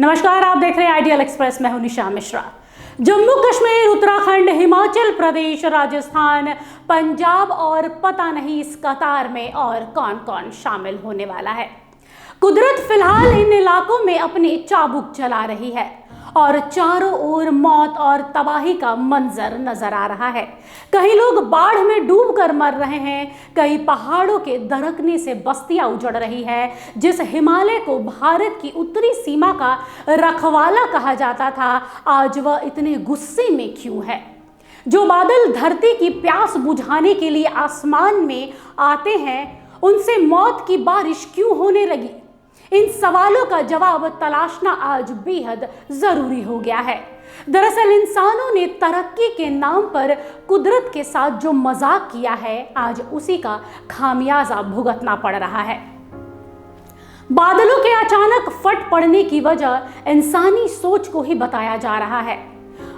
नमस्कार, आप देख रहे हैं आइडियल एक्सप्रेस। मैं हूं निशा मिश्रा। जम्मू कश्मीर, उत्तराखंड, हिमाचल प्रदेश, राजस्थान, पंजाब और पता नहीं इस कतार में और कौन कौन शामिल होने वाला है। कुदरत फिलहाल इन इलाकों में अपने चाबुक चला रही है और चारों ओर मौत और तबाही का मंजर नजर आ रहा है। कई लोग बाढ़ में डूबकर मर रहे हैं, कई पहाड़ों के दरकने से बस्तियां उजड़ रही है। जिस हिमालय को भारत की उत्तरी सीमा का रखवाला कहा जाता था, आज वह इतने गुस्से में क्यों है? जो बादल धरती की प्यास बुझाने के लिए आसमान में आते हैं, उनसे मौत की बारिश क्यों होने लगी? इन सवालों का जवाब तलाशना आज बेहद जरूरी हो गया है। दरअसल इंसानों ने तरक्की के नाम पर कुदरत के साथ जो मजाक किया है, आज उसी का खामियाजा भुगतना पड़ रहा है। बादलों के अचानक फट पड़ने की वजह इंसानी सोच को ही बताया जा रहा है।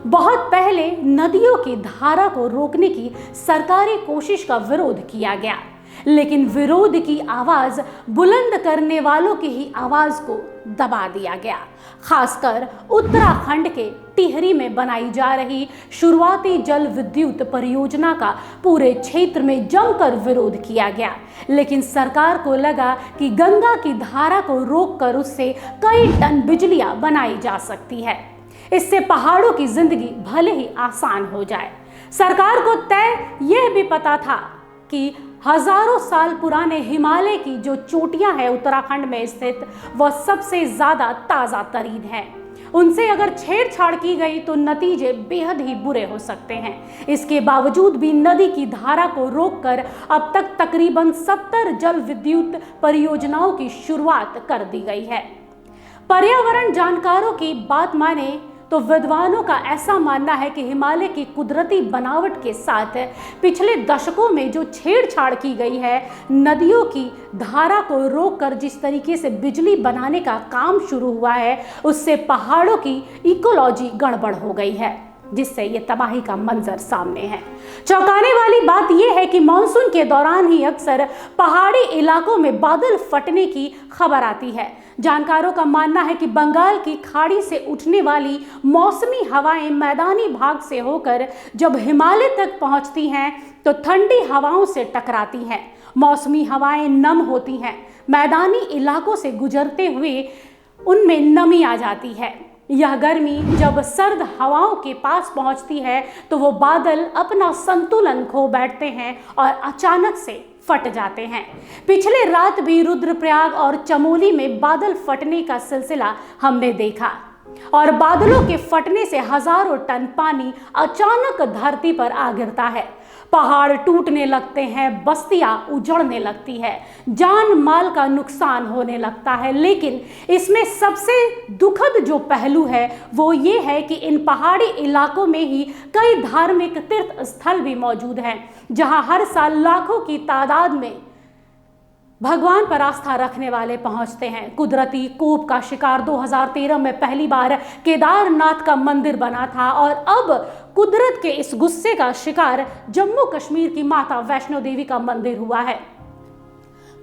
बहुत पहले नदियों की धारा को रोकने की सरकारी कोशिश का विरोध किया गया, लेकिन विरोध की आवाज बुलंद करने वालों की ही आवाज को दबा दिया गया। खासकर उत्तराखंड के टिहरी में बनाई जा रही शुरुआती जल विद्युत परियोजना का पूरे क्षेत्र में जमकर विरोध किया गया, लेकिन सरकार को लगा कि गंगा की धारा को रोककर उससे कई टन बिजलियां बनाई जा सकती है। इससे पहाड़ों की जिंदगी भले ही आसान हो जाए। सरकार को तय यह भी पता था कि हजारों साल पुराने हिमालय की जो चोटियां हैं उत्तराखंड में स्थित, वह सबसे ज्यादा ताजा तरीन है। उनसे अगर छेड़छाड़ की गई तो नतीजे बेहद ही बुरे हो सकते हैं। इसके बावजूद भी नदी की धारा को रोककर अब तक तकरीबन 70 जल विद्युत परियोजनाओं की शुरुआत कर दी गई है। पर्यावरण जानकारों की बात माने तो विद्वानों का ऐसा मानना है कि हिमालय की कुदरती बनावट के साथ पिछले दशकों में जो छेड़छाड़ की गई है, नदियों की धारा को रोककर जिस तरीके से बिजली बनाने का काम शुरू हुआ है, उससे पहाड़ों की इकोलॉजी गड़बड़ हो गई है, जिससे ये तबाही का मंजर सामने है। चौंकाने वाली बात यह है कि मानसून के दौरान ही अक्सर पहाड़ी इलाकों में बादल फटने की खबर आती है। जानकारों का मानना है कि बंगाल की खाड़ी से उठने वाली मौसमी हवाएं मैदानी भाग से होकर जब हिमालय तक पहुंचती हैं तो ठंडी हवाओं से टकराती हैं। मौसमी हवाएं नम होती हैं, मैदानी इलाकों से गुजरते हुए उनमें नमी आ जाती है। यह गर्मी जब सर्द हवाओं के पास पहुंचती है तो वो बादल अपना संतुलन खो बैठते हैं और अचानक से फट जाते हैं। पिछले रात भी रुद्रप्रयाग और चमोली में बादल फटने का सिलसिला हमने देखा और बादलों के फटने से हजारों टन पानी अचानक धरती पर आ गिरता है। पहाड़ टूटने लगते हैं, बस्तियां उजड़ने लगती है, जान माल का नुकसान होने लगता है। लेकिन इसमें सबसे दुखद जो पहलू है वो ये है कि इन पहाड़ी इलाकों में ही कई धार्मिक तीर्थ स्थल भी मौजूद हैं, जहां हर साल लाखों की तादाद में भगवान पर आस्था रखने वाले पहुंचते हैं। कुदरती कोप का शिकार 2013 में पहली बार केदारनाथ का मंदिर बना था और अब कुदरत के इस गुस्से का शिकार जम्मू कश्मीर की माता वैष्णो देवी का मंदिर हुआ है।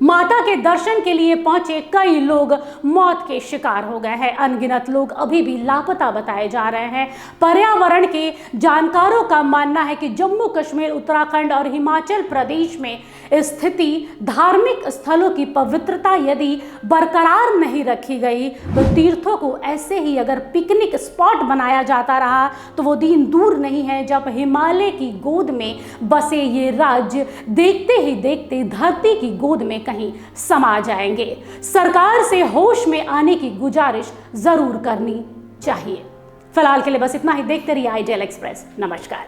माता के दर्शन के लिए पहुंचे कई लोग मौत के शिकार हो गए हैं। अनगिनत लोग अभी भी लापता बताए जा रहे हैं। पर्यावरण के जानकारों का मानना है कि जम्मू कश्मीर, उत्तराखंड और हिमाचल प्रदेश में स्थिति धार्मिक स्थलों की पवित्रता यदि बरकरार नहीं रखी गई तो तीर्थों को ऐसे ही अगर पिकनिक स्पॉट बनाया जाता रहा तो वो दिन दूर नहीं है जब हिमालय की गोद में बसे ये राज्य देखते ही देखते धरती की गोद में कहीं समा जाएंगे। सरकार से होश में आने की गुजारिश जरूर करनी चाहिए। फिलहाल के लिए बस इतना ही। देखते रहिए आइडियल एक्सप्रेस। नमस्कार।